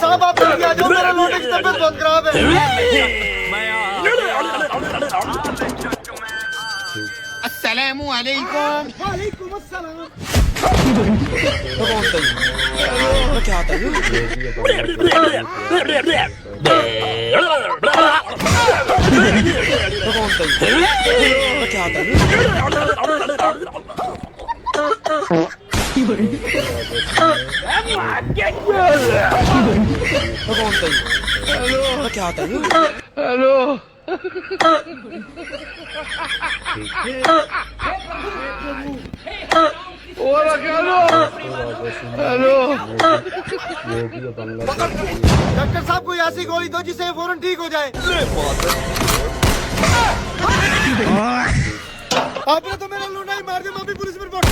साहब आप जल्दी आ जाओ, मेरा लौंडे की तबीयत बहुत खराब है। अस्सलामु अलैकुम। वालेकुम अस्सलाम। क्या आता है? क्या आता है? क्या आता है? हेलो हेलो डॉक्टर साहब कोई ऐसी गोली दो जिससे ये फौरन ठीक हो जाए। आपने तो मेरा लौंडा ही मार दिया, मैं भी पुलिस में रिपोर्ट।